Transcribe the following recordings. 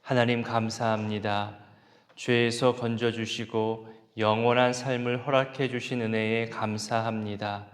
하나님 감사합니다. 죄에서 건져주시고 영원한 삶을 허락해 주신 은혜에 감사합니다.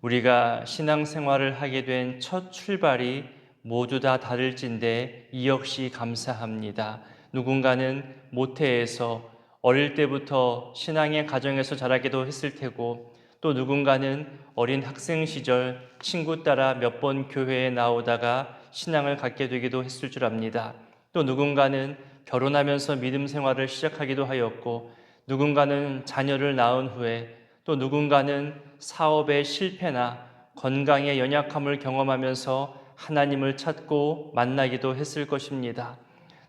우리가 신앙생활을 하게 된 첫 출발이 모두 다 다를진데 이 역시 감사합니다. 누군가는 모태에서 어릴 때부터 신앙의 가정에서 자라기도 했을 테고, 또 누군가는 어린 학생 시절 친구 따라 몇 번 교회에 나오다가 신앙을 갖게 되기도 했을 줄 압니다. 또 누군가는 결혼하면서 믿음 생활을 시작하기도 하였고, 누군가는 자녀를 낳은 후에, 또 누군가는 사업의 실패나 건강의 연약함을 경험하면서 하나님을 찾고 만나기도 했을 것입니다.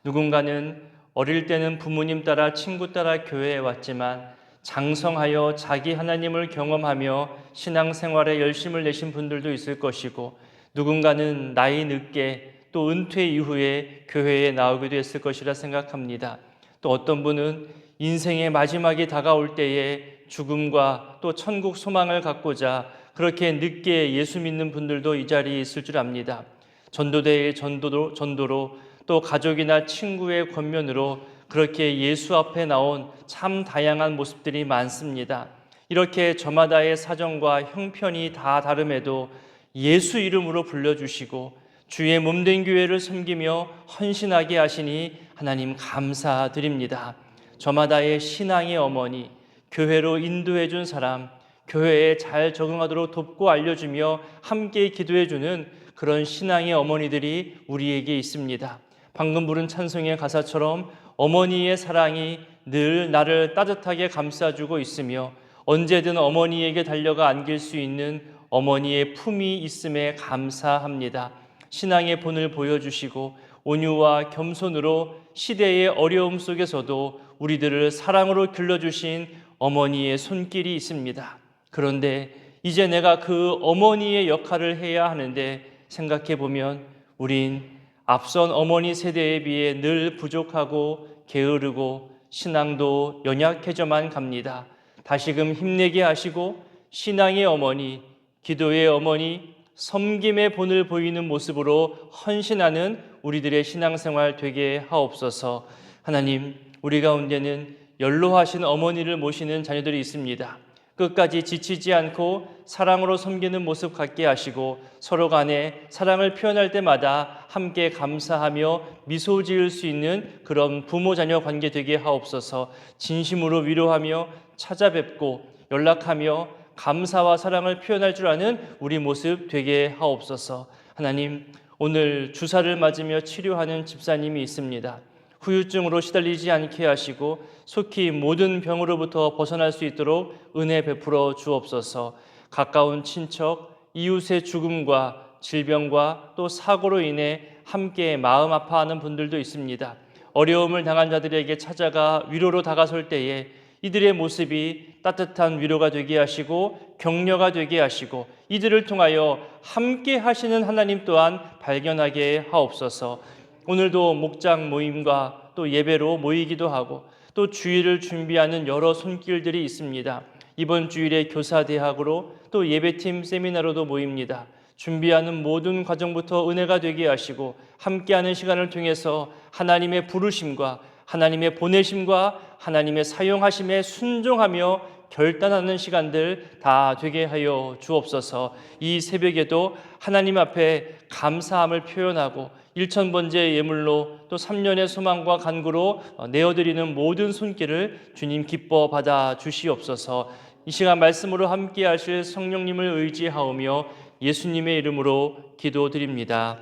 누군가는 어릴 때는 부모님 따라 친구 따라 교회에 왔지만 장성하여 자기 하나님을 경험하며 신앙생활에 열심을 내신 분들도 있을 것이고, 누군가는 나이 늦게 또 은퇴 이후에 교회에 나오기도 했을 것이라 생각합니다. 또 어떤 분은 인생의 마지막이 다가올 때에 죽음과 또 천국 소망을 갖고자 그렇게 늦게 예수 믿는 분들도 이 자리에 있을 줄 압니다. 전도대의 전도로 또 가족이나 친구의 권면으로 그렇게 예수 앞에 나온 참 다양한 모습들이 많습니다. 이렇게 저마다의 사정과 형편이 다 다름에도 예수 이름으로 불러주시고 주의 몸된 교회를 섬기며 헌신하게 하시니 하나님 감사드립니다. 저마다의 신앙의 어머니, 교회로 인도해 준 사람, 교회에 잘 적응하도록 돕고 알려주며 함께 기도해 주는 그런 신앙의 어머니들이 우리에게 있습니다. 방금 부른 찬송의 가사처럼 어머니의 사랑이 늘 나를 따뜻하게 감싸주고 있으며 언제든 어머니에게 달려가 안길 수 있는 어머니의 품이 있음에 감사합니다. 신앙의 본을 보여주시고 온유와 겸손으로 시대의 어려움 속에서도 우리들을 사랑으로 길러주신 어머니의 손길이 있습니다. 그런데 이제 내가 그 어머니의 역할을 해야 하는데 생각해 보면 우린 앞선 어머니 세대에 비해 늘 부족하고 게으르고 신앙도 연약해져만 갑니다. 다시금 힘내게 하시고 신앙의 어머니, 기도의 어머니, 섬김의 본을 보이는 모습으로 헌신하는 우리들의 신앙생활 되게 하옵소서. 하나님, 우리 가운데는 연로하신 어머니를 모시는 자녀들이 있습니다. 끝까지 지치지 않고 사랑으로 섬기는 모습 갖게 하시고 서로 간에 사랑을 표현할 때마다 함께 감사하며 미소 지을 수 있는 그런 부모 자녀 관계 되게 하옵소서. 진심으로 위로하며 찾아뵙고 연락하며 감사와 사랑을 표현할 줄 아는 우리 모습 되게 하옵소서. 하나님, 오늘 주사를 맞으며 치료하는 집사님이 있습니다. 후유증으로 시달리지 않게 하시고 속히 모든 병으로부터 벗어날 수 있도록 은혜 베풀어 주옵소서. 가까운 친척, 이웃의 죽음과 질병과 또 사고로 인해 함께 마음 아파하는 분들도 있습니다. 어려움을 당한 자들에게 찾아가 위로로 다가설 때에 이들의 모습이 따뜻한 위로가 되게 하시고 격려가 되게 하시고 이들을 통하여 함께 하시는 하나님 또한 발견하게 하옵소서. 오늘도 목장 모임과 또 예배로 모이기도 하고 또 주일을 준비하는 여러 손길들이 있습니다. 이번 주일에 교사대학으로 또 예배팀 세미나로도 모입니다. 준비하는 모든 과정부터 은혜가 되게 하시고 함께하는 시간을 통해서 하나님의 부르심과 하나님의 보내심과 하나님의 사용하심에 순종하며 결단하는 시간들 다 되게 하여 주옵소서. 이 새벽에도 하나님 앞에 감사함을 표현하고 1,000번째 예물로 또 3년의 소망과 간구로 내어드리는 모든 손길을 주님 기뻐 받아 주시옵소서. 이 시간 말씀으로 함께 하실 성령님을 의지하오며 예수님의 이름으로 기도드립니다.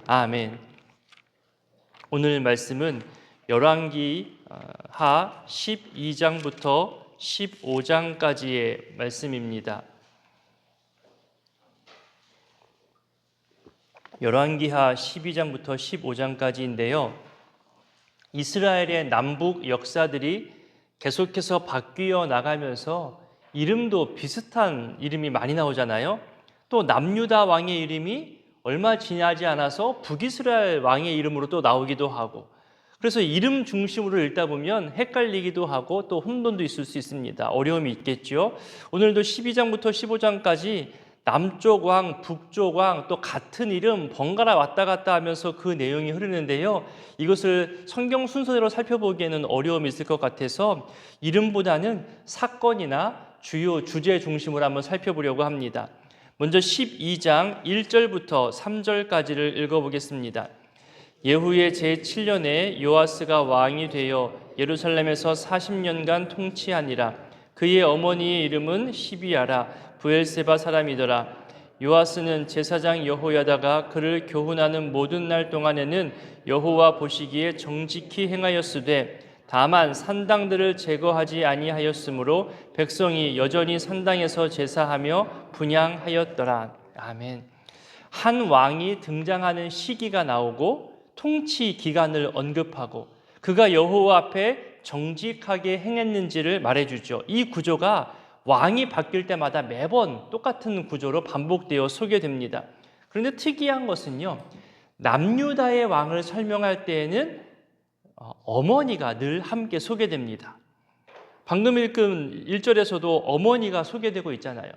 아멘. 오늘 말씀은 열왕기 하 12장부터 15장까지의 말씀입니다. 열왕기하 12장부터 15장까지인데요. 이스라엘의 남북 역사들이 계속해서 바뀌어 나가면서 이름도 비슷한 이름이 많이 나오잖아요. 또 남유다 왕의 이름이 얼마 지나지 않아서 북이스라엘 왕의 이름으로 또 나오기도 하고, 그래서 이름 중심으로 읽다 보면 헷갈리기도 하고 또 혼돈도 있을 수 있습니다. 어려움이 있겠죠. 오늘도 12장부터 15장까지 남쪽 왕, 북쪽 왕, 또 같은 이름 번갈아 왔다 갔다 하면서 그 내용이 흐르는데요. 이것을 성경 순서대로 살펴보기에는 어려움이 있을 것 같아서 이름보다는 사건이나 주요 주제 중심으로 한번 살펴보려고 합니다. 먼저 12장 1절부터 3절까지를 읽어보겠습니다. 예후의 제7년에 요아스가 왕이 되어 예루살렘에서 40년간 통치하니라. 그의 어머니의 이름은 시비아라. 브엘세바 사람이더라. 요아스는 제사장 여호야다가 그를 교훈하는 모든 날 동안에는 여호와 보시기에 정직히 행하였으되 다만 산당들을 제거하지 아니하였으므로 백성이 여전히 산당에서 제사하며 분향하였더라. 아멘. 한 왕이 등장하는 시기가 나오고 통치 기간을 언급하고 그가 여호와 앞에 정직하게 행했는지를 말해주죠. 이 구조가 왕이 바뀔 때마다 매번 똑같은 구조로 반복되어 소개됩니다. 그런데 특이한 것은요, 남유다의 왕을 설명할 때에는 어머니가 늘 함께 소개됩니다. 방금 읽은 1절에서도 어머니가 소개되고 있잖아요.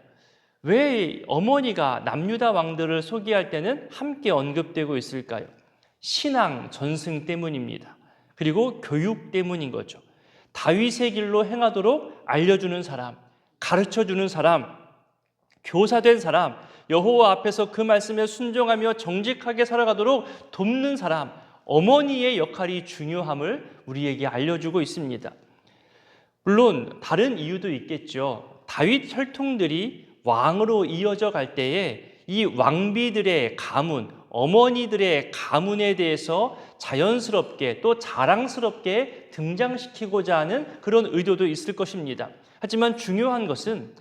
왜 어머니가 남유다 왕들을 소개할 때는 함께 언급되고 있을까요? 신앙 전승 때문입니다. 그리고 교육 때문인 거죠. 다윗의 길로 행하도록 알려주는 사람, 가르쳐주는 사람, 교사된 사람, 여호와 앞에서 그 말씀에 순종하며 정직하게 살아가도록 돕는 사람, 어머니의 역할이 중요함을 우리에게 알려주고 있습니다. 물론 다른 이유도 있겠죠. 다윗 혈통들이 왕으로 이어져 갈 때에 이 왕비들의 가문, 어머니들의 가문에 대해서 자연스럽게 또 자랑스럽게 등장시키고자 하는 그런 의도도 있을 것입니다. 하지만 중요한 것은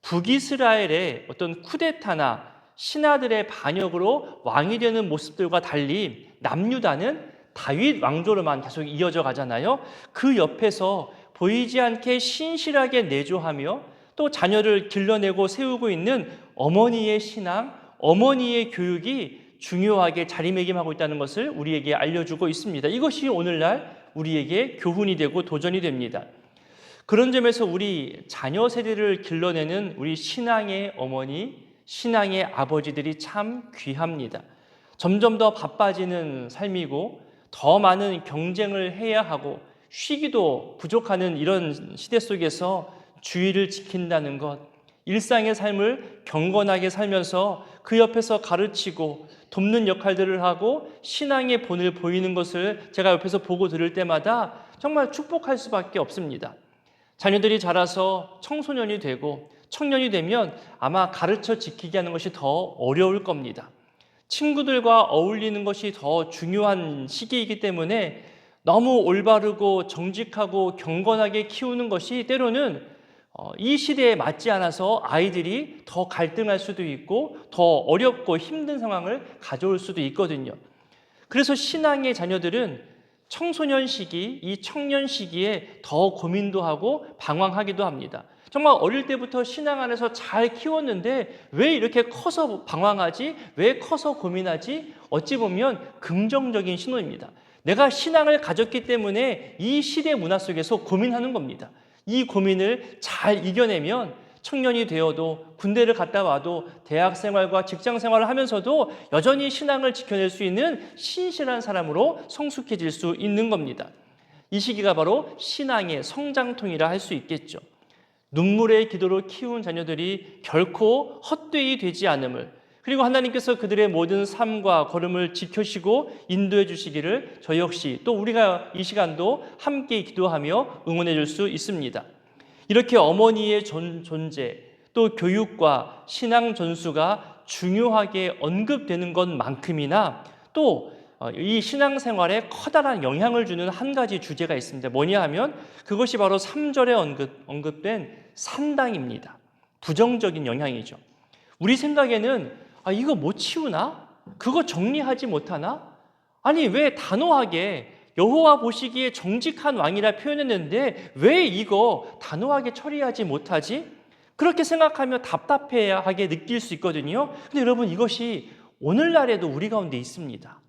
북이스라엘의 어떤 쿠데타나 신하들의 반역으로 왕이 되는 모습들과 달리 남유다는 다윗 왕조로만 계속 이어져 가잖아요. 그 옆에서 보이지 않게 신실하게 내조하며 또 자녀를 길러내고 세우고 있는 어머니의 신앙, 어머니의 교육이 중요하게 자리매김하고 있다는 것을 우리에게 알려주고 있습니다. 이것이 오늘날 우리에게 교훈이 되고 도전이 됩니다. 그런 점에서 우리 자녀 세대를 길러내는 우리 신앙의 어머니, 신앙의 아버지들이 참 귀합니다. 점점 더 바빠지는 삶이고 더 많은 경쟁을 해야 하고 쉬기도 부족하는 이런 시대 속에서 주의를 지킨다는 것, 일상의 삶을 경건하게 살면서 그 옆에서 가르치고 돕는 역할들을 하고 신앙의 본을 보이는 것을 제가 옆에서 보고 들을 때마다 정말 축복할 수밖에 없습니다. 자녀들이 자라서 청소년이 되고 청년이 되면 아마 가르쳐 지키게 하는 것이 더 어려울 겁니다. 친구들과 어울리는 것이 더 중요한 시기이기 때문에 너무 올바르고 정직하고 경건하게 키우는 것이 때로는 이 시대에 맞지 않아서 아이들이 더 갈등할 수도 있고 더 어렵고 힘든 상황을 가져올 수도 있거든요. 그래서 신앙의 자녀들은 청소년 시기, 이 청년 시기에 더 고민도 하고 방황하기도 합니다. 정말 어릴 때부터 신앙 안에서 잘 키웠는데 왜 이렇게 커서 방황하지? 왜 커서 고민하지? 어찌 보면 긍정적인 신호입니다. 내가 신앙을 가졌기 때문에 이 시대 문화 속에서 고민하는 겁니다. 이 고민을 잘 이겨내면 청년이 되어도 군대를 갔다 와도 대학 생활과 직장 생활을 하면서도 여전히 신앙을 지켜낼 수 있는 신실한 사람으로 성숙해질 수 있는 겁니다. 이 시기가 바로 신앙의 성장통이라 할 수 있겠죠. 눈물의 기도로 키운 자녀들이 결코 헛되이 되지 않음을, 그리고 하나님께서 그들의 모든 삶과 걸음을 지켜시고 인도해 주시기를 저 역시 또 우리가 이 시간도 함께 기도하며 응원해 줄 수 있습니다. 이렇게 어머니의 존재, 또 교육과 신앙 전수가 중요하게 언급되는 것만큼이나 또 이 신앙생활에 커다란 영향을 주는 한 가지 주제가 있습니다. 뭐냐 하면 그것이 바로 3절에 언급된 산당입니다. 부정적인 영향이죠. 우리 생각에는 이거 못 치우나? 그거 정리하지 못하나? 아니 왜 단호하게 여호와 보시기에 정직한 왕이라 표현했는데 왜 이거 단호하게 처리하지 못하지? 그렇게 생각하며 답답해하게 느낄 수 있거든요. 근데 여러분 이것이 오늘날에도 우리 가운데 있습니다.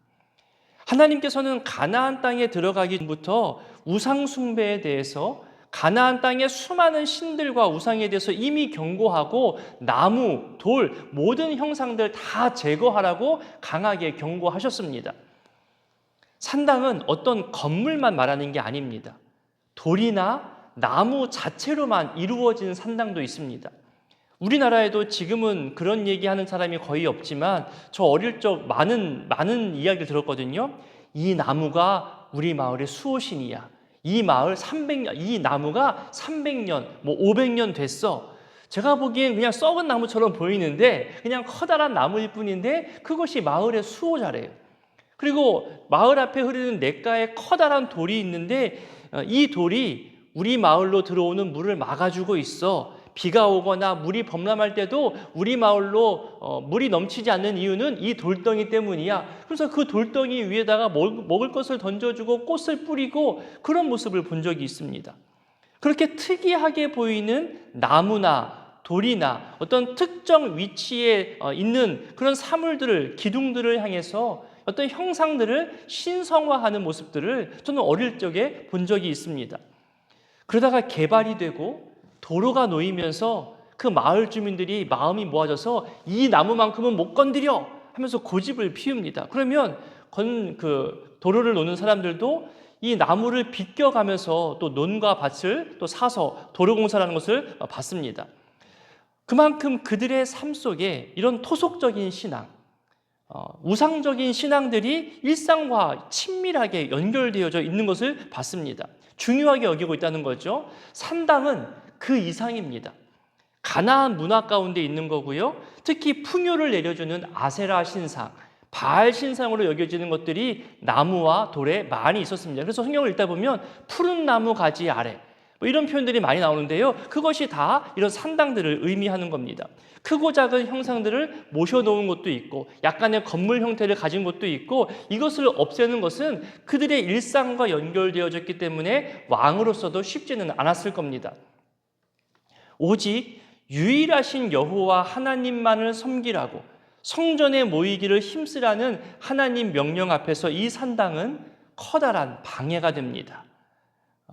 하나님께서는 가나안 땅에 들어가기 전부터 우상 숭배에 대해서 가나안 땅의 수많은 신들과 우상에 대해서 이미 경고하고 나무, 돌, 모든 형상들 다 제거하라고 강하게 경고하셨습니다. 산당은 어떤 건물만 말하는 게 아닙니다. 돌이나 나무 자체로만 이루어진 산당도 있습니다. 우리나라에도 지금은 그런 얘기하는 사람이 거의 없지만 저 어릴 적 많은 이야기를 들었거든요. 이 나무가 우리 마을의 수호신이야. 이 마을 300년, 이 나무가 300년, 500년 됐어. 제가 보기엔 그냥 썩은 나무처럼 보이는데 그냥 커다란 나무일 뿐인데 그것이 마을의 수호자래요. 그리고 마을 앞에 흐르는 냇가에 커다란 돌이 있는데 이 돌이 우리 마을로 들어오는 물을 막아주고 있어. 비가 오거나 물이 범람할 때도 우리 마을로 물이 넘치지 않는 이유는 이 돌덩이 때문이야. 그래서 그 돌덩이 위에다가 먹을 것을 던져주고 꽃을 뿌리고 그런 모습을 본 적이 있습니다. 그렇게 특이하게 보이는 나무나 돌이나 어떤 특정 위치에 있는 그런 사물들을, 기둥들을 향해서 어떤 형상들을 신성화하는 모습들을 저는 어릴 적에 본 적이 있습니다. 그러다가 개발이 되고 도로가 놓이면서 그 마을 주민들이 마음이 모아져서 이 나무만큼은 못 건드려 하면서 고집을 피웁니다. 그러면 도로를 노는 사람들도 이 나무를 비껴가면서 또 논과 밭을 또 사서 도로공사라는 것을 받습니다. 그만큼 그들의 삶 속에 이런 토속적인 신앙, 우상적인 신앙들이 일상과 친밀하게 연결되어져 있는 것을 봤습니다. 중요하게 여기고 있다는 거죠. 산당은 그 이상입니다. 가나안 문화 가운데 있는 거고요. 특히 풍요를 내려주는 아세라 신상, 바알 신상으로 여겨지는 것들이 나무와 돌에 많이 있었습니다. 그래서 성경을 읽다 보면 푸른 나무 가지 아래 이런 표현들이 많이 나오는데요. 그것이 다 이런 산당들을 의미하는 겁니다. 크고 작은 형상들을 모셔놓은 것도 있고 약간의 건물 형태를 가진 것도 있고 이것을 없애는 것은 그들의 일상과 연결되어졌기 때문에 왕으로서도 쉽지는 않았을 겁니다. 오직 유일하신 여호와 하나님만을 섬기라고 성전에 모이기를 힘쓰라는 하나님 명령 앞에서 이 산당은 커다란 방해가 됩니다.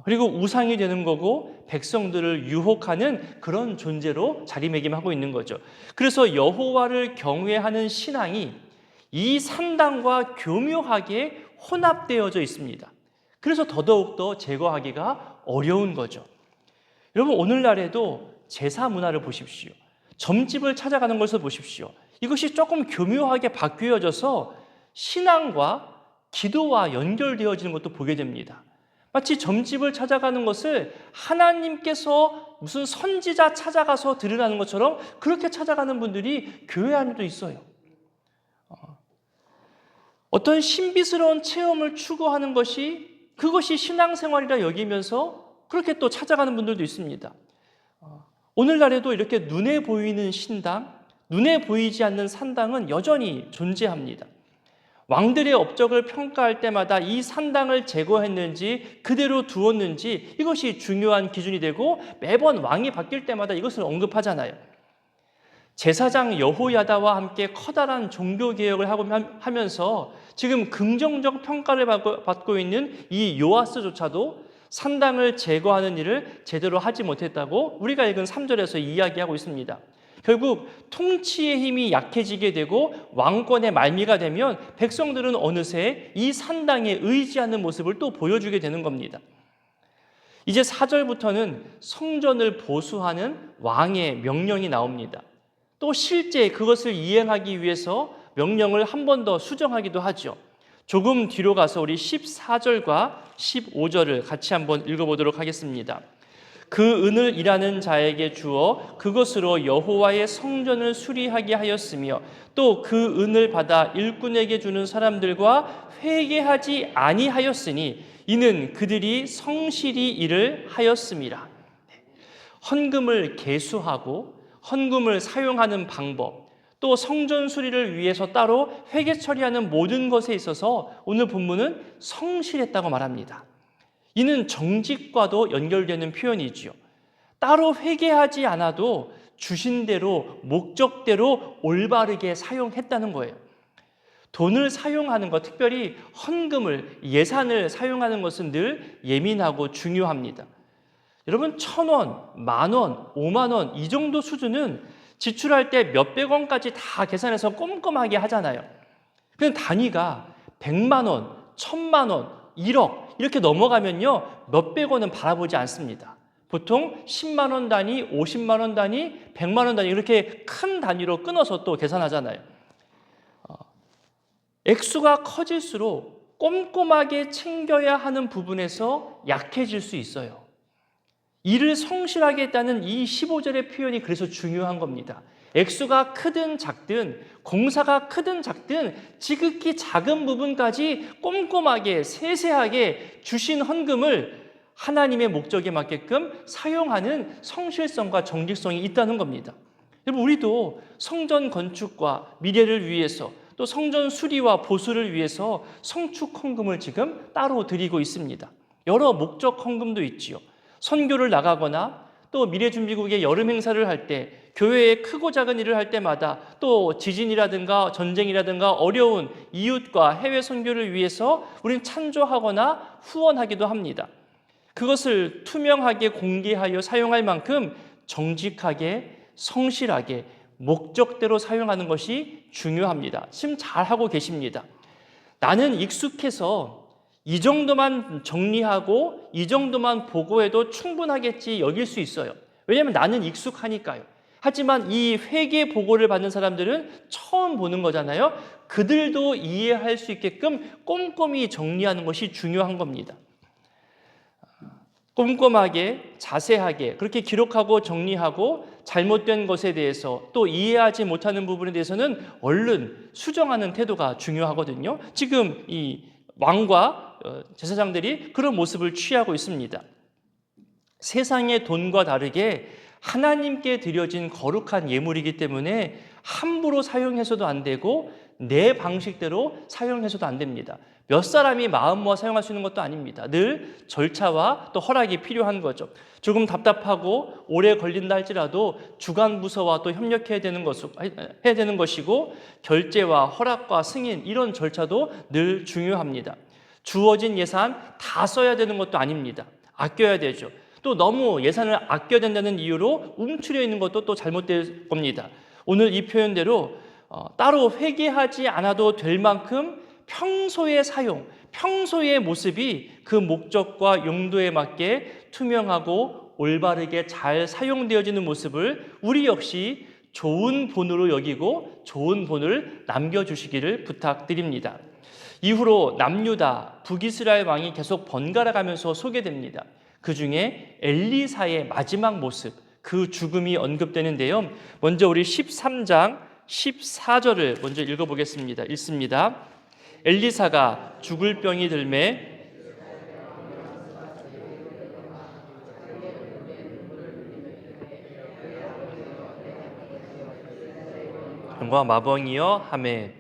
그리고 우상이 되는 거고 백성들을 유혹하는 그런 존재로 자리매김하고 있는 거죠. 그래서 여호와를 경외하는 신앙이 이 산당과 교묘하게 혼합되어져 있습니다. 그래서 더더욱더 제거하기가 어려운 거죠. 여러분 오늘날에도 제사 문화를 보십시오. 점집을 찾아가는 것을 보십시오. 이것이 조금 교묘하게 바뀌어져서 신앙과 기도와 연결되어지는 것도 보게 됩니다. 마치 점집을 찾아가는 것을 하나님께서 무슨 선지자 찾아가서 들으라는 것처럼 그렇게 찾아가는 분들이 교회 안에도 있어요. 어떤 신비스러운 체험을 추구하는 그것이 신앙생활이라 여기면서 그렇게 또 찾아가는 분들도 있습니다. 오늘날에도 이렇게 눈에 보이는 신당, 눈에 보이지 않는 산당은 여전히 존재합니다. 왕들의 업적을 평가할 때마다 이 산당을 제거했는지 그대로 두었는지 이것이 중요한 기준이 되고 매번 왕이 바뀔 때마다 이것을 언급하잖아요. 제사장 여호야다와 함께 커다란 종교개혁을 하면서 지금 긍정적 평가를 받고 있는 이 요아스조차도 산당을 제거하는 일을 제대로 하지 못했다고 우리가 읽은 3절에서 이야기하고 있습니다. 결국 통치의 힘이 약해지게 되고 왕권의 말미가 되면 백성들은 어느새 이 산당에 의지하는 모습을 또 보여주게 되는 겁니다. 이제 4절부터는 성전을 보수하는 왕의 명령이 나옵니다. 또 실제 그것을 이행하기 위해서 명령을 한 번 더 수정하기도 하죠. 조금 뒤로 가서 우리 14절과 15절을 같이 한번 읽어보도록 하겠습니다. 그 은을 일하는 자에게 주어 그것으로 여호와의 성전을 수리하게 하였으며 또 그 은을 받아 일꾼에게 주는 사람들과 회개하지 아니하였으니 이는 그들이 성실히 일을 하였음이라. 헌금을 계수하고 헌금을 사용하는 방법, 또 성전 수리를 위해서 따로 회개 처리하는 모든 것에 있어서 오늘 본문은 성실했다고 말합니다. 이는 정직과도 연결되는 표현이지요. 따로 회개하지 않아도 주신 대로 목적대로 올바르게 사용했다는 거예요. 돈을 사용하는 것, 특별히 헌금을, 예산을 사용하는 것은 늘 예민하고 중요합니다. 여러분 1,000원, 10,000원, 50,000원 이 정도 수준은 지출할 때 몇백 원까지 다 계산해서 꼼꼼하게 하잖아요. 그냥 단위가 100만 원, 1,000만 원, 1억 이렇게 넘어가면요 몇백 원은 바라보지 않습니다. 보통 10만 원 단위, 50만 원 단위, 100만 원 단위 이렇게 큰 단위로 끊어서 또 계산하잖아요. 액수가 커질수록 꼼꼼하게 챙겨야 하는 부분에서 약해질 수 있어요. 일을 성실하게 했다는 이 15절의 표현이 그래서 중요한 겁니다. 액수가 크든 작든 공사가 크든 작든 지극히 작은 부분까지 꼼꼼하게 세세하게 주신 헌금을 하나님의 목적에 맞게끔 사용하는 성실성과 정직성이 있다는 겁니다. 여러분 우리도 성전 건축과 미래를 위해서 또 성전 수리와 보수를 위해서 성축 헌금을 지금 따로 드리고 있습니다. 여러 목적 헌금도 있지요. 선교를 나가거나 또 미래준비국의 여름 행사를 할 때 교회에 크고 작은 일을 할 때마다 또 지진이라든가 전쟁이라든가 어려운 이웃과 해외 선교를 위해서 우리는 찬조하거나 후원하기도 합니다. 그것을 투명하게 공개하여 사용할 만큼 정직하게 성실하게 목적대로 사용하는 것이 중요합니다. 지금 잘하고 계십니다. 나는 익숙해서 이 정도만 정리하고 이 정도만 보고해도 충분하겠지 여길 수 있어요. 왜냐하면 나는 익숙하니까요. 하지만 이 회계 보고를 받는 사람들은 처음 보는 거잖아요. 그들도 이해할 수 있게끔 꼼꼼히 정리하는 것이 중요한 겁니다. 꼼꼼하게 자세하게 그렇게 기록하고 정리하고 잘못된 것에 대해서 또 이해하지 못하는 부분에 대해서는 얼른 수정하는 태도가 중요하거든요. 지금 이 왕과 제사장들이 그런 모습을 취하고 있습니다. 세상의 돈과 다르게 하나님께 드려진 거룩한 예물이기 때문에 함부로 사용해서도 안 되고 내 방식대로 사용해서도 안 됩니다. 몇 사람이 마음 모아 사용할 수 있는 것도 아닙니다. 늘 절차와 또 허락이 필요한 거죠. 조금 답답하고 오래 걸린다 할지라도 주간 부서와 또 협력해야 되는 것이고 결제와 허락과 승인 이런 절차도 늘 중요합니다. 주어진 예산 다 써야 되는 것도 아닙니다. 아껴야 되죠. 또 너무 예산을 아껴야 된다는 이유로 움츠려 있는 것도 또 잘못될 겁니다. 오늘 이 표현대로 따로 회개하지 않아도 될 만큼 평소의 사용, 평소의 모습이 그 목적과 용도에 맞게 투명하고 올바르게 잘 사용되어지는 모습을 우리 역시 좋은 본으로 여기고 좋은 본을 남겨주시기를 부탁드립니다. 이후로 남유다, 북이스라엘 왕이 계속 번갈아가면서 소개됩니다. 그 중에 엘리사의 마지막 모습, 그 죽음이 언급되는데요. 먼저 우리 13장 14절을 먼저 읽어보겠습니다. 읽습니다. 엘리사가 죽을 병이 들매 병과 마병이여 하매.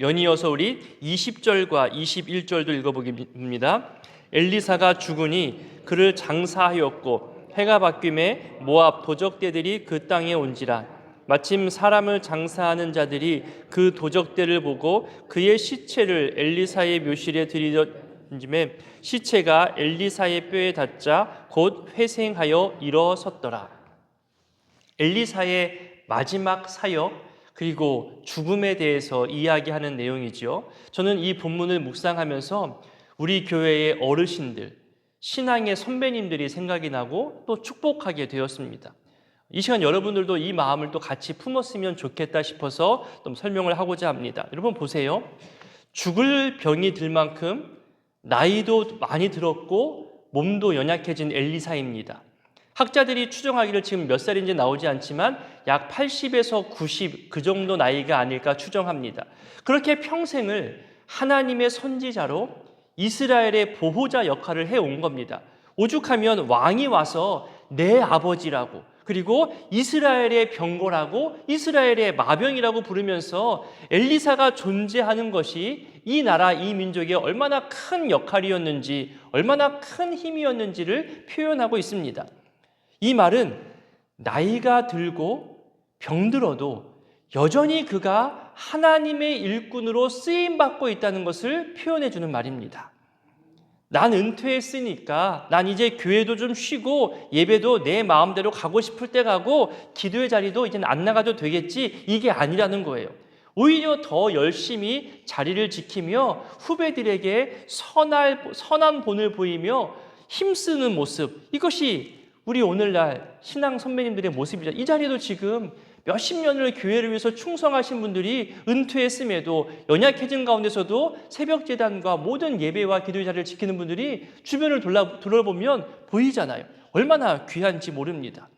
연이어서 우리 20절과 21절도 읽어보겠습니다. 엘리사가 죽으니 그를 장사하였고 해가 바뀌매 모압 도적대들이 그 땅에 온지라. 마침 사람을 장사하는 자들이 그 도적대를 보고 그의 시체를 엘리사의 묘실에 들이던짐에 시체가 엘리사의 뼈에 닿자 곧 회생하여 일어섰더라. 엘리사의 마지막 사역 그리고 죽음에 대해서 이야기하는 내용이죠. 저는 이 본문을 묵상하면서 우리 교회의 어르신들, 신앙의 선배님들이 생각이 나고 또 축복하게 되었습니다. 이 시간 여러분들도 이 마음을 또 같이 품었으면 좋겠다 싶어서 좀 설명을 하고자 합니다. 여러분 보세요. 죽을 병이 들 만큼 나이도 많이 들었고 몸도 연약해진 엘리사입니다. 학자들이 추정하기를 지금 몇 살인지 나오지 않지만 약 80에서 90 그 정도 나이가 아닐까 추정합니다. 그렇게 평생을 하나님의 선지자로 이스라엘의 보호자 역할을 해온 겁니다. 오죽하면 왕이 와서 내 아버지라고 그리고 이스라엘의 병거라고 이스라엘의 마병이라고 부르면서 엘리사가 존재하는 것이 이 나라 이 민족의 얼마나 큰 역할이었는지 얼마나 큰 힘이었는지를 표현하고 있습니다. 이 말은 나이가 들고 병들어도 여전히 그가 하나님의 일꾼으로 쓰임받고 있다는 것을 표현해 주는 말입니다. 난 은퇴했으니까 난 이제 교회도 좀 쉬고 예배도 내 마음대로 가고 싶을 때 가고 기도의 자리도 이제는 안 나가도 되겠지, 이게 아니라는 거예요. 오히려 더 열심히 자리를 지키며 후배들에게 선한 본을 보이며 힘쓰는 모습, 이것이 우리 오늘날 신앙 선배님들의 모습이죠. 이 자리도 지금 몇십 년을 교회를 위해서 충성하신 분들이 은퇴했음에도 연약해진 가운데서도 새벽 제단과 모든 예배와 기도의 자리를 지키는 분들이 주변을 돌아보면 보이잖아요. 얼마나 귀한지 모릅니다.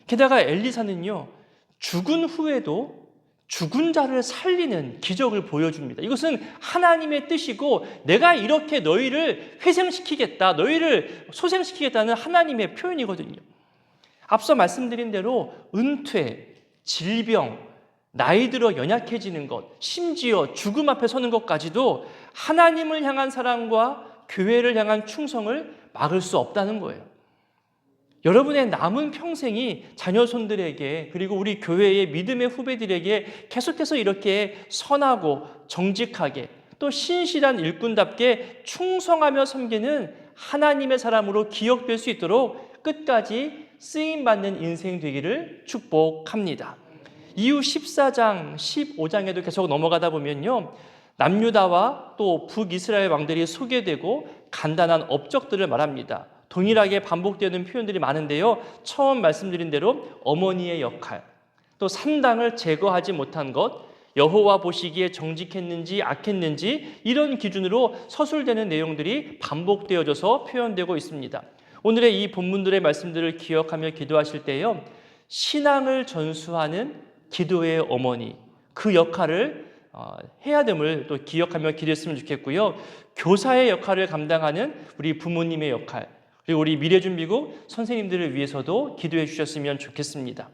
게다가 엘리사는요, 죽은 후에도 죽은 자를 살리는 기적을 보여줍니다. 이것은 하나님의 뜻이고 내가 이렇게 너희를 회생시키겠다, 너희를 소생시키겠다는 하나님의 표현이거든요. 앞서 말씀드린 대로 은퇴, 질병, 나이 들어 연약해지는 것, 심지어 죽음 앞에 서는 것까지도 하나님을 향한 사랑과 교회를 향한 충성을 막을 수 없다는 거예요. 여러분의 남은 평생이 자녀손들에게, 그리고 우리 교회의 믿음의 후배들에게 계속해서 이렇게 선하고 정직하게 또 신실한 일꾼답게 충성하며 섬기는 하나님의 사람으로 기억될 수 있도록 끝까지 쓰임받는 인생 되기를 축복합니다. 이후 14장, 15장에도 계속 넘어가다 보면요, 남유다와 또 북이스라엘 왕들이 소개되고 간단한 업적들을 말합니다. 동일하게 반복되는 표현들이 많은데요, 처음 말씀드린 대로 어머니의 역할, 또 산당을 제거하지 못한 것, 여호와 보시기에 정직했는지 악했는지, 이런 기준으로 서술되는 내용들이 반복되어져서 표현되고 있습니다. 오늘의 이 본문들의 말씀들을 기억하며 기도하실 때요, 신앙을 전수하는 기도의 어머니, 그 역할을 해야 됨을 또 기억하며 기도했으면 좋겠고요. 교사의 역할을 감당하는 우리 부모님의 역할, 그리고 우리 미래준비국 선생님들을 위해서도 기도해 주셨으면 좋겠습니다.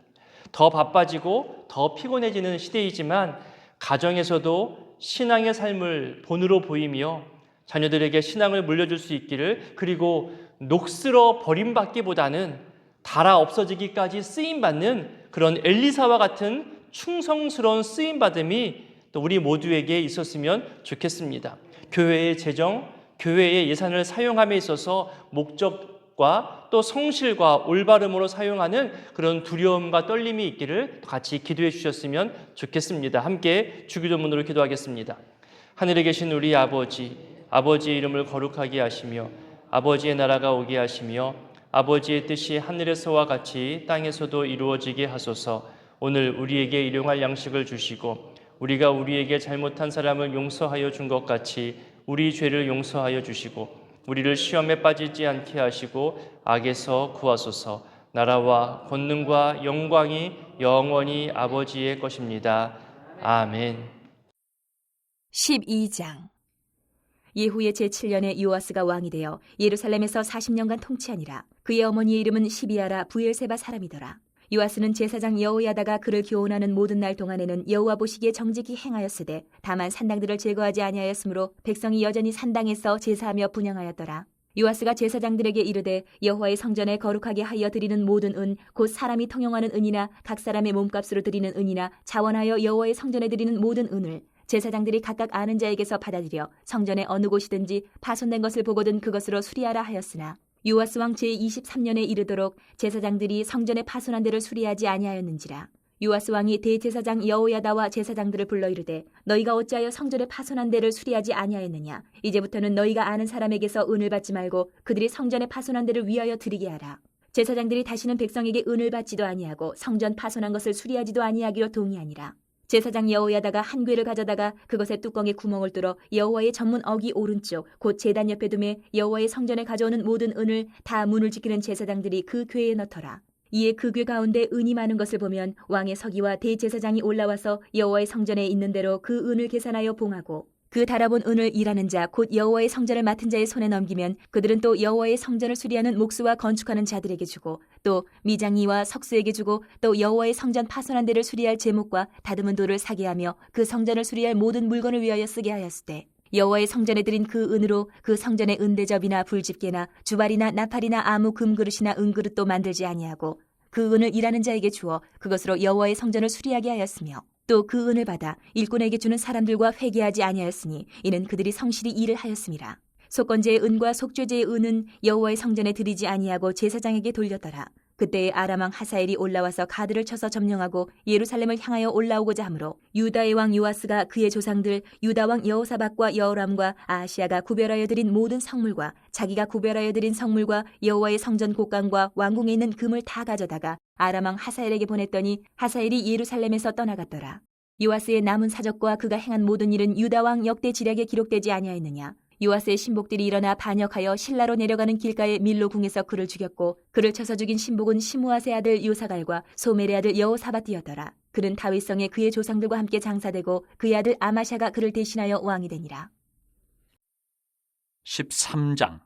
더 바빠지고 더 피곤해지는 시대이지만 가정에서도 신앙의 삶을 본으로 보이며 자녀들에게 신앙을 물려줄 수 있기를, 그리고 녹슬어 버림받기보다는 닳아 없어지기까지 쓰임받는 그런 엘리사와 같은 충성스러운 쓰임받음이 또 우리 모두에게 있었으면 좋겠습니다. 교회의 재정, 교회의 예산을 사용함에 있어서 목적과 또 성실과 올바름으로 사용하는 그런 두려움과 떨림이 있기를 같이 기도해 주셨으면 좋겠습니다. 함께 주기도문으로 기도하겠습니다. 하늘에 계신 우리 아버지, 아버지의 이름을 거룩하게 하시며 아버지의 나라가 오게 하시며 아버지의 뜻이 하늘에서와 같이 땅에서도 이루어지게 하소서. 오늘 우리에게 일용할 양식을 주시고 우리가 우리에게 잘못한 사람을 용서하여 준 것 같이 우리 죄를 용서하여 주시고 우리를 시험에 빠지지 않게 하시고 악에서 구하소서. 나라와 권능과 영광이 영원히 아버지의 것입니다. 아멘. 12장. 예후의 제7년에 요아스가 왕이 되어 예루살렘에서 40년간 통치하니라. 그의 어머니의 이름은 시비아라 부엘세바 사람이더라. 요아스는 제사장 여호야다가 그를 교훈하는 모든 날 동안에는 여호와 보시기에 정직히 행하였으되 다만 산당들을 제거하지 아니하였으므로 백성이 여전히 산당에서 제사하며 분향하였더라. 요아스가 제사장들에게 이르되 여호와의 성전에 거룩하게 하여 드리는 모든 은 곧 사람이 통용하는 은이나 각 사람의 몸값으로 드리는 은이나 자원하여 여호와의 성전에 드리는 모든 은을 제사장들이 각각 아는 자에게서 받아들여 성전의 어느 곳이든지 파손된 것을 보거든 그것으로 수리하라 하였으나 요아스 왕 제23년에 이르도록 제사장들이 성전의 파손한 데를 수리하지 아니하였는지라. 요아스 왕이 대제사장 여호야다와 제사장들을 불러 이르되 너희가 어찌하여 성전의 파손한 데를 수리하지 아니하였느냐. 이제부터는 너희가 아는 사람에게서 은을 받지 말고 그들이 성전의 파손한 데를 위하여 드리게 하라. 제사장들이 다시는 백성에게 은을 받지도 아니하고 성전 파손한 것을 수리하지도 아니하기로 동의하니라. 제사장 여호야다가 한 궤를 가져다가 그것의 뚜껑에 구멍을 뚫어 여호와의 전문 어기 오른쪽 곧 제단 옆에 두매 여호와의 성전에 가져오는 모든 은을 다 문을 지키는 제사장들이 그 궤에 넣더라. 이에 그 궤 가운데 은이 많은 것을 보면 왕의 서기와 대제사장이 올라와서 여호와의 성전에 있는 대로 그 은을 계산하여 봉하고 그 달아본 은을 일하는 자 곧 여호와의 성전을 맡은 자의 손에 넘기면 그들은 또 여호와의 성전을 수리하는 목수와 건축하는 자들에게 주고 또 미장이와 석수에게 주고 또 여호와의 성전 파손한 데를 수리할 제목과 다듬은 돌을 사게 하며 그 성전을 수리할 모든 물건을 위하여 쓰게 하였으되 여호와의 성전에 드린 그 은으로 그 성전의 은대접이나 불집게나 주발이나 나팔이나 아무 금그릇이나 은그릇도 만들지 아니하고 그 은을 일하는 자에게 주어 그것으로 여호와의 성전을 수리하게 하였으며 또 그 은을 받아 일꾼에게 주는 사람들과 회개하지 아니하였으니 이는 그들이 성실히 일을 하였음이라. 속건제의 은과 속죄제의 은은 여호와의 성전에 드리지 아니하고 제사장에게 돌렸더라. 그때에 아람 왕 하사엘이 올라와서 가드를 쳐서 점령하고 예루살렘을 향하여 올라오고자 하므로 유다의 왕 요아스가 그의 조상들 유다 왕 여호사밧과 여호람과 아하시아가 구별하여 드린 모든 성물과 자기가 구별하여 드린 성물과 여호와의 성전 곡간과 왕궁에 있는 금을 다 가져다가 아람 왕 하사엘에게 보냈더니 하사엘이 예루살렘에서 떠나갔더라. 요아스의 남은 사적과 그가 행한 모든 일은 유다 왕 역대 지략에 기록되지 아니하였느냐. 요아스의 신복들이 일어나 반역하여 실라로 내려가는 길가의 밀로 궁에서 그를 죽였고 그를 쳐서 죽인 신복은 시므앗의 아들 요사갈과 소멜의 아들 여호사밧이었더라. 그는 다윗성에 그의 조상들과 함께 장사되고 그의 아들 아마샤가 그를 대신하여 왕이 되니라. 13장.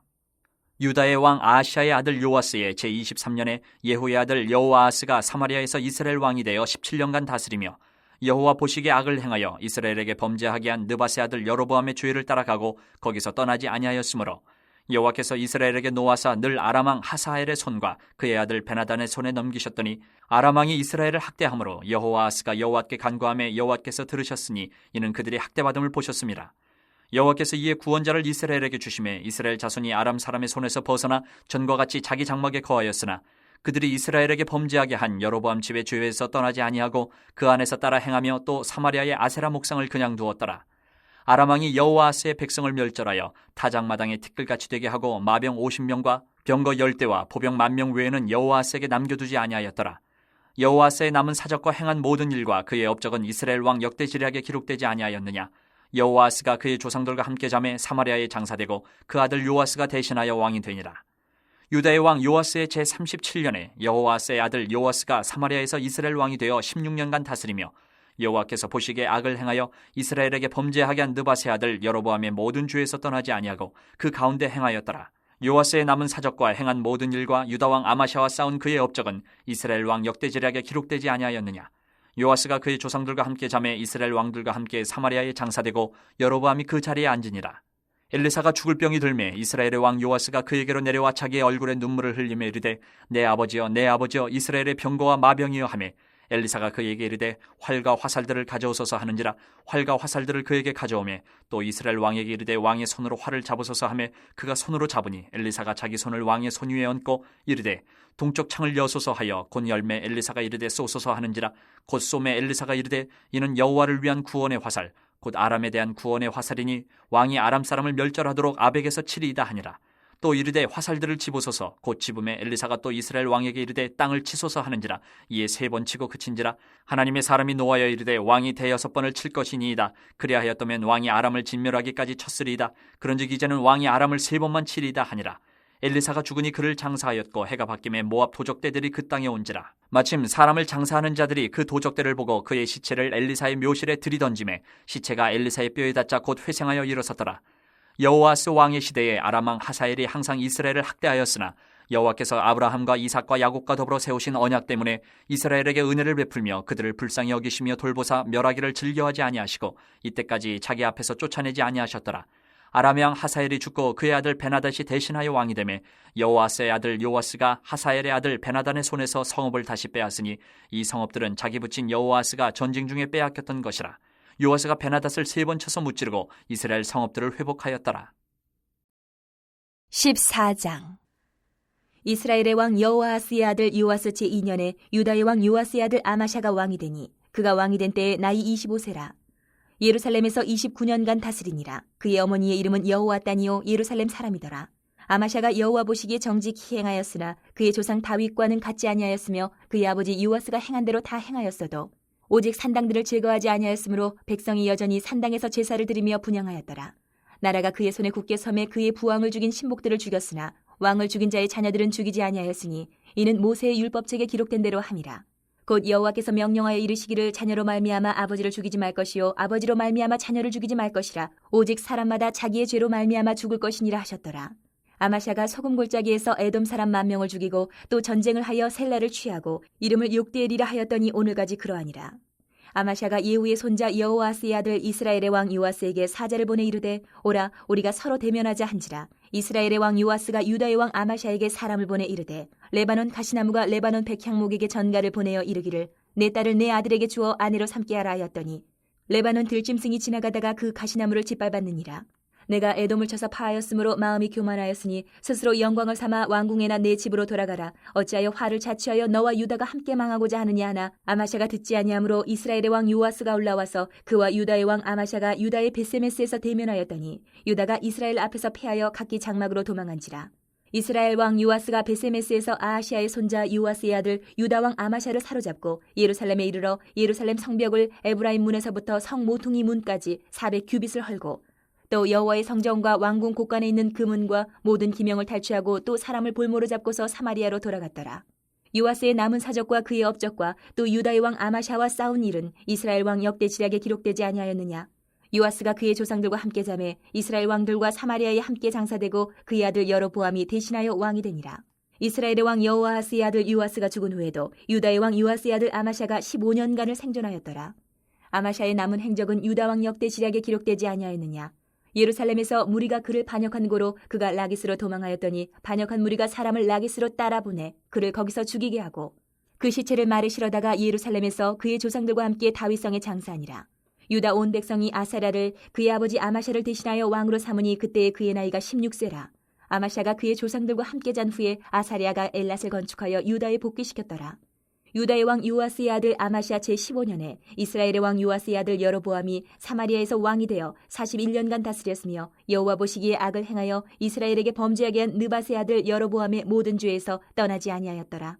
유다의 왕 아하시아의 아들 요아스의 제23년에 예후의 아들 여호아하스가 사마리아에서 이스라엘 왕이 되어 17년간 다스리며 여호와 보시기에 악을 행하여 이스라엘에게 범죄하게 한 느밧의 아들 여로보암의 죄를 따라가고 거기서 떠나지 아니하였으므로 여호와께서 이스라엘에게 노하사 늘 아람 왕 하사엘의 손과 그의 아들 베나단의 손에 넘기셨더니 아람 왕이 이스라엘을 학대함으로 여호아하스가 여호와께 간구하며 여호와께서 들으셨으니 이는 그들이 학대받음을 보셨습니다. 여호와께서 이에 구원자를 이스라엘에게 주심에 이스라엘 자손이 아람 사람의 손에서 벗어나 전과 같이 자기 장막에 거하였으나 그들이 이스라엘에게 범죄하게 한 여로보암 집의 죄에서 떠나지 아니하고 그 안에서 따라 행하며 또 사마리아의 아세라 목상을 그냥 두었더라. 아람 왕이 여호아스의 백성을 멸절하여 타작마당에 티끌같이 되게 하고 마병 50명과 병거 10대와 포병 10,000명 외에는 여호아스에게 남겨두지 아니하였더라. 여호아스의 남은 사적과 행한 모든 일과 그의 업적은 이스라엘 왕 역대 지략에 기록되지 아니하였느냐. 여호아스가 그의 조상들과 함께 잠에 사마리아에 장사되고 그 아들 요아스가 대신하여 왕이 되니라. 유다의 왕 요아스의 제37년에 여호아스의 아들 요아스가 사마리아에서 이스라엘 왕이 되어 16년간 다스리며 여호와께서 보시기에 악을 행하여 이스라엘에게 범죄하게 한 느밧의 아들 여로보암의 모든 죄에서 떠나지 아니하고 그 가운데 행하였더라. 요아스의 남은 사적과 행한 모든 일과 유다 왕 아마샤와 싸운 그의 업적은 이스라엘 왕 역대 지략에 기록되지 아니하였느냐. 요아스가 그의 조상들과 함께 잠에 이스라엘 왕들과 함께 사마리아에 장사되고 여로보암이 그 자리에 앉으니라. 엘리사가 죽을 병이 들매 이스라엘의 왕 요아스가 그에게로 내려와 자기의 얼굴에 눈물을 흘리며 이르되 내 아버지여 내 아버지여 이스라엘의 병거와 마병이여 하매 엘리사가 그에게 이르되 활과 화살들을 가져오소서 하는지라 활과 화살들을 그에게 가져오매 또 이스라엘 왕에게 이르되 왕의 손으로 활을 잡으소서 하매 그가 손으로 잡으니 엘리사가 자기 손을 왕의 손 위에 얹고 이르되 동쪽 창을 여소서 하여 곧 열매 엘리사가 이르되 쏘소서 하는지라 곧 쏘매 엘리사가 이르되 이는 여호와를 위한 구원의 화살 곧 아람에 대한 구원의 화살이니 왕이 아람 사람을 멸절하도록 아벡에서 치리이다 하니라. 또 이르되 화살들을 집으소서 곧 집음에 엘리사가 또 이스라엘 왕에게 이르되 땅을 치소서 하는지라 이에 3번 치고 그친지라. 하나님의 사람이 노하여 이르되 왕이 6번을 칠 것이니이다. 그리하였다면 왕이 아람을 진멸하기까지 쳤으리이다. 그런즉 이제는 왕이 아람을 3번만 치리이다 하니라. 엘리사가 죽으니 그를 장사하였고 해가 바뀌매 모압 도적대들이 그 땅에 온지라. 마침 사람을 장사하는 자들이 그 도적대를 보고 그의 시체를 엘리사의 묘실에 들이던지매 시체가 엘리사의 뼈에 닿자 곧 회생하여 일어섰더라. 여호아스 왕의 시대에 아람 왕 하사엘이 항상 이스라엘을 학대하였으나 여호와께서 아브라함과 이삭과 야곱과 더불어 세우신 언약 때문에 이스라엘에게 은혜를 베풀며 그들을 불쌍히 여기시며 돌보사 멸하기를 즐겨하지 아니하시고 이때까지 자기 앞에서 쫓아내지 아니하셨더라. 아람 왕 하사엘이 죽고 그의 아들 베나닷이 대신하여 왕이 되매 여호아스의 아들 요아스가 하사엘의 아들 베나단의 손에서 성읍을 다시 빼앗으니 이 성읍들은 자기 붙인 여호아스가 전쟁 중에 빼앗겼던 것이라. 요아스가 베나닷을 3번 쳐서 무찌르고 이스라엘 성읍들을 회복하였더라. 14장. 이스라엘의 왕 여호아스의 아들 요아스 제2년에 유다의 왕 요아스의 아들 아마샤가 왕이 되니 그가 왕이 된 때에 나이 25세라. 예루살렘에서 29년간 다스리니라. 그의 어머니의 이름은 여호와따니요 예루살렘 사람이더라. 아마샤가 여호와 보시기에 정직히 행하였으나 그의 조상 다윗과는 같지 아니하였으며 그의 아버지 요아스가 행한 대로 다 행하였어도 오직 산당들을 제거하지 아니하였으므로 백성이 여전히 산당에서 제사를 드리며 분향하였더라. 나라가 그의 손에 굳게 섬에 그의 부왕을 죽인 신복들을 죽였으나 왕을 죽인 자의 자녀들은 죽이지 아니하였으니 이는 모세의 율법책에 기록된 대로 함이라. 곧 여호와께서 명령하여 이르시기를 자녀로 말미암아 아버지를 죽이지 말 것이요 아버지로 말미암아 자녀를 죽이지 말 것이라. 오직 사람마다 자기의 죄로 말미암아 죽을 것이니라 하셨더라. 아마샤가 소금 골짜기에서 에돔 사람 10,000명을 죽이고 또 전쟁을 하여 셀라를 취하고 이름을 욕대엘이라 하였더니 오늘까지 그러하니라. 아마샤가 예후의 손자 여호아스의 아들 이스라엘의 왕 요아스에게 사자를 보내 이르되 오라 우리가 서로 대면하자 한지라. 이스라엘의 왕 요아스가 유다의 왕 아마샤에게 사람을 보내 이르되 레바논 가시나무가 레바논 백향목에게 전가를 보내어 이르기를 내 딸을 내 아들에게 주어 아내로 삼게 하라 하였더니 레바논 들짐승이 지나가다가 그 가시나무를 짓밟았느니라. 내가 에돔을 쳐서 파하였으므로 마음이 교만하였으니 스스로 영광을 삼아 왕궁에나 내 집으로 돌아가라. 어찌하여 화를 자취하여 너와 유다가 함께 망하고자 하느냐 하나 아마샤가 듣지 아니하므로 이스라엘의 왕 요아스가 올라와서 그와 유다의 왕 아마샤가 유다의 베세메스에서 대면하였더니 유다가 이스라엘 앞에서 패하여 각기 장막으로 도망한지라. 이스라엘 왕 요아스가 베세메스에서 아하시아의 손자 요아스의 아들 유다 왕 아마샤를 사로잡고 예루살렘에 이르러 예루살렘 성벽을 에브라임 문에서부터 성 모퉁이 문까지 400규빗을 헐고 또 여호와의 성전과 왕궁 곳간에 있는 그 문과 모든 기명을 탈취하고 또 사람을 볼모로 잡고서 사마리아로 돌아갔더라. 요아스의 남은 사적과 그의 업적과 또 유다의 왕 아마샤와 싸운 일은 이스라엘 왕 역대 지략에 기록되지 아니하였느냐. 요아스가 그의 조상들과 함께 잠에 이스라엘 왕들과 사마리아에 함께 장사되고 그의 아들 여로보암이 대신하여 왕이 되니라. 이스라엘의 왕 여호아하스의 아들 요아스가 죽은 후에도 유다의 왕 요아스의 아들 아마샤가 15년간을 생존하였더라. 아마샤의 남은 행적은 유다 왕 역대 지략에 기록되지 아니하였느냐. 예루살렘에서 무리가 그를 반역한 고로 그가 라기스로 도망하였더니 반역한 무리가 사람을 라기스로 따라보내 그를 거기서 죽이게 하고 그 시체를 말에 실어다가 예루살렘에서 그의 조상들과 함께 다윗성에 장사하니라. 유다 온 백성이 아사랴를 그의 아버지 아마샤를 대신하여 왕으로 삼으니 그때의 그의 나이가 16세라. 아마샤가 그의 조상들과 함께 잔 후에 아사랴가 엘랏을 건축하여 유다에 복귀시켰더라. 유다의 왕 요아스의 아들 아마샤 제15년에 이스라엘의 왕 요아스의 아들 여로보암이 사마리아에서 왕이 되어 41년간 다스렸으며 여호와 보시기에 악을 행하여 이스라엘에게 범죄하게 한 느밧의 아들 여로보암의 모든 죄에서 떠나지 아니하였더라.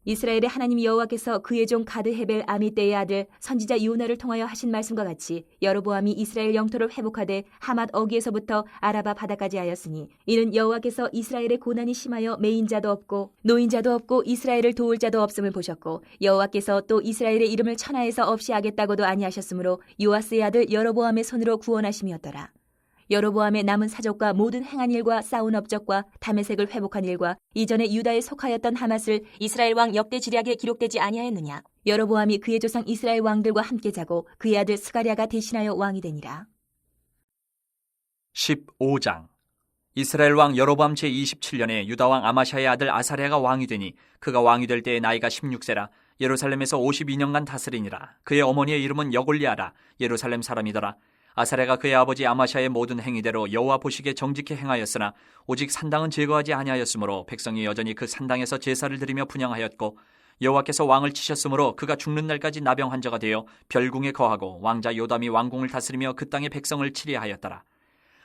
이스라엘의 하나님 여호와께서 그의 종 가드 헤벨 아미떼의 아들 선지자 요나를 통하여 하신 말씀과 같이 여로보암이 이스라엘 영토를 회복하되 하맛 어기에서부터 아라바 바다까지 하였으니 이는 여호와께서 이스라엘의 고난이 심하여 매인자도 없고 노인자도 없고 이스라엘을 도울 자도 없음을 보셨고 여호와께서 또 이스라엘의 이름을 천하에서 없이 하겠다고도 아니하셨으므로 요아스의 아들 여로보암의 손으로 구원하심이었더라. 여로보암의 남은 사적과 모든 행한 일과 싸운 업적과 다메섹을 회복한 일과 이전에 유다에 속하였던 하맛을 이스라엘 왕 역대 지략에 기록되지 아니하였느냐. 여로보암이 그의 조상 이스라엘 왕들과 함께 자고 그의 아들 스가랴가 대신하여 왕이 되니라. 15장. 이스라엘 왕 여로보암 제27년에 유다 왕 아마샤의 아들 아사랴가 왕이 되니 그가 왕이 될 때의 나이가 16세라. 예루살렘에서 52년간 다스리니라. 그의 어머니의 이름은 여골리아라. 예루살렘 사람이더라. 아사랴가 그의 아버지 아마샤의 모든 행위대로 여호와 보시기에 정직히 행하였으나 오직 산당은 제거하지 아니하였으므로 백성이 여전히 그 산당에서 제사를 드리며 분향하였고 여호와께서 왕을 치셨으므로 그가 죽는 날까지 나병 환자가 되어 별궁에 거하고 왕자 요담이 왕궁을 다스리며 그 땅의 백성을 치리하였더라.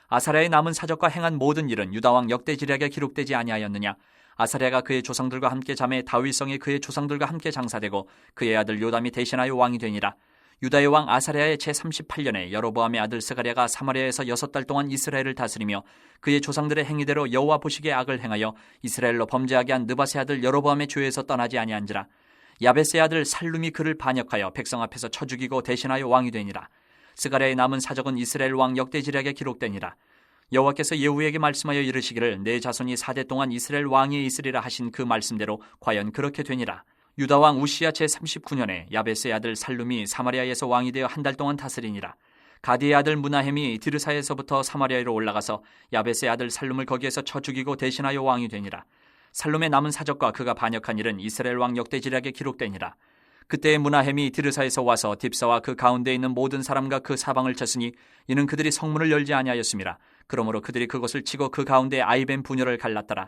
아사랴의 남은 사적과 행한 모든 일은 유다 왕 역대 지략에 기록되지 아니하였느냐. 아사랴가 그의 조상들과 함께 잠에 다윗성에 그의 조상들과 함께 장사되고 그의 아들 요담이 대신하여 왕이 되니라. 유다의 왕 아사랴의 제38년에 여로보암의 아들 스가랴가 사마리아에서 6달 동안 이스라엘을 다스리며 그의 조상들의 행위대로 여호와 보시기에 악을 행하여 이스라엘로 범죄하게 한 느밧의 아들 여로보암의 죄에서 떠나지 아니한지라. 야벳의 아들 살룸이 그를 반역하여 백성 앞에서 쳐 죽이고 대신하여 왕이 되니라. 스가랴의 남은 사적은 이스라엘 왕 역대 지략에 기록되니라. 여호와께서 예후에게 말씀하여 이르시기를 내 자손이 4대 동안 이스라엘 왕위에 있으리라 하신 그 말씀대로 과연 그렇게 되니라. 유다 왕 우시야 제39년에 야벳의 아들 살룸이 사마리아에서 왕이 되어 한 달 동안 다스리니라. 가디의 아들 무나헴이 디르사에서부터 사마리아로 올라가서 야벳의 아들 살룸을 거기에서 쳐 죽이고 대신하여 왕이 되니라. 살룸의 남은 사적과 그가 반역한 일은 이스라엘 왕 역대 지략에 기록되니라. 그때 무나헴이 디르사에서 와서 딥사와 그 가운데 있는 모든 사람과 그 사방을 쳤으니 이는 그들이 성문을 열지 아니하였음이라. 그러므로 그들이 그것을 치고 그 가운데 아이벤 분열을 갈랐더라.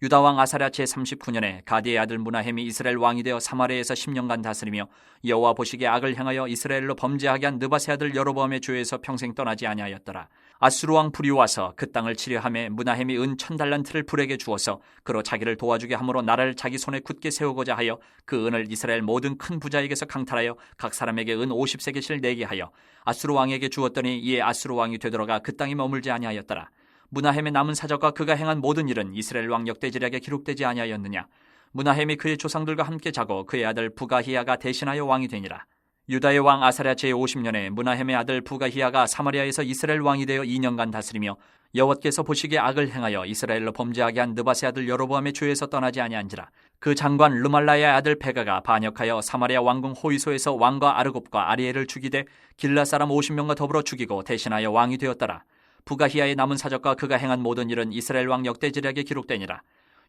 유다 왕 아사랴 제39년에 가디의 아들 무나헴이 이스라엘 왕이 되어 사마리아에서 10년간 다스리며 여호와 보시기에 악을 행하여 이스라엘로 범죄하게 한 느밧의 아들 여로보암의 죄에서 평생 떠나지 아니하였더라. 아수르 왕 불이 와서 그 땅을 치려하며 무나헴이 은 1000달란트를 불에게 주어서 그로 자기를 도와주게 함으로 나라를 자기 손에 굳게 세우고자 하여 그 은을 이스라엘 모든 큰 부자에게서 강탈하여 각 사람에게 은 50세겔씩 내게 하여 아수르 왕에게 주었더니 이에 아수르 왕이 되돌아가 그 땅에 머물지 아니하였더라. 무나헴의 남은 사적과 그가 행한 모든 일은 이스라엘 왕 역대 지략에 기록되지 아니하였느냐. 무나헴이 그의 조상들과 함께 자고 그의 아들 부가히야가 대신하여 왕이 되니라. 유다의 왕 아사랴 제50년에 무나헴의 아들 부가히야가 사마리아에서 이스라엘 왕이 되어 2년간 다스리며 여호와께서 보시기에 악을 행하여 이스라엘로 범죄하게 한 느밧의 아들 여로보암의 죄에서 떠나지 아니한지라. 그 장관 르말라야의 아들 베가가 반역하여 사마리아 왕궁 호이소에서 왕과 아르곱과 아리엘을 죽이되 길라 사람 50명과 더불어 죽이고 대신하여 왕이 되었더라. 부가히야의 남은 사적과 그가 행한 모든 일은 이스라엘 왕 역대 지략에 기록되니라.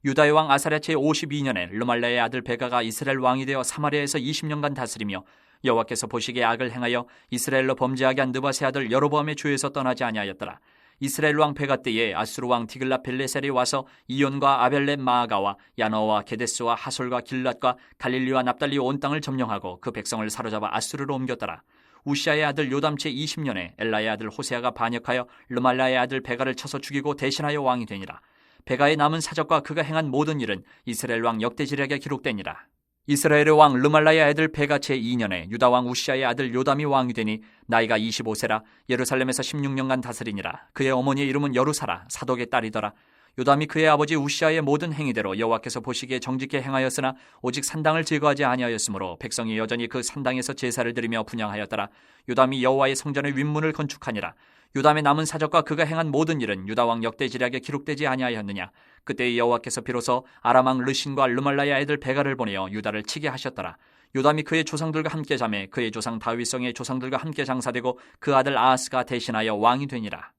유다의 왕 아사랴 제52년에 르말라의 아들 베가가 이스라엘 왕이 되어 사마리아에서 20년간 다스리며 여호와께서 보시기에 악을 행하여 이스라엘로 범죄하게 한 느밧의 아들 여로보암의 죄에서 떠나지 아니하였더라. 이스라엘 왕 베가 때에 아수르 왕 디글라벨레셀이 와서 이온과 아벨렛 마아가와 야너와 게데스와 하솔과 길랏과 갈릴리와 납달리 온 땅을 점령하고 그 백성을 사로잡아 아수르로 옮겼더라. 우시아의 아들 요담 제20년에 엘라의 아들 호세아가 반역하여 르말라의 아들 베가를 쳐서 죽이고 대신하여 왕이 되니라. 베가의 남은 사적과 그가 행한 모든 일은 이스라엘 왕 역대지략에 기록되니라. 이스라엘의 왕 르말라의 아들 베가 제2년에 유다 왕 우시아의 아들 요담이 왕이 되니 나이가 25세라. 예루살렘에서 16년간 다스리니라. 그의 어머니의 이름은 여루사라. 사독의 딸이더라. 요담이 그의 아버지 우시아의 모든 행위대로 여호와께서 보시기에 정직히 행하였으나 오직 산당을 제거하지 아니하였으므로 백성이 여전히 그 산당에서 제사를 드리며 분향하였더라. 요담이 여호와의 성전의 윗문을 건축하니라. 요담의 남은 사적과 그가 행한 모든 일은 유다 왕 역대지략에 기록되지 아니하였느냐. 그때 여호와께서 비로소 아람 왕 르신과 르말라의 아들 베가를 보내어 유다를 치게 하셨더라. 요담이 그의 조상들과 함께 자매 그의 조상 다윗성의 조상들과 함께 장사되고 그 아들 아하스가 대신하여 왕이 되니라.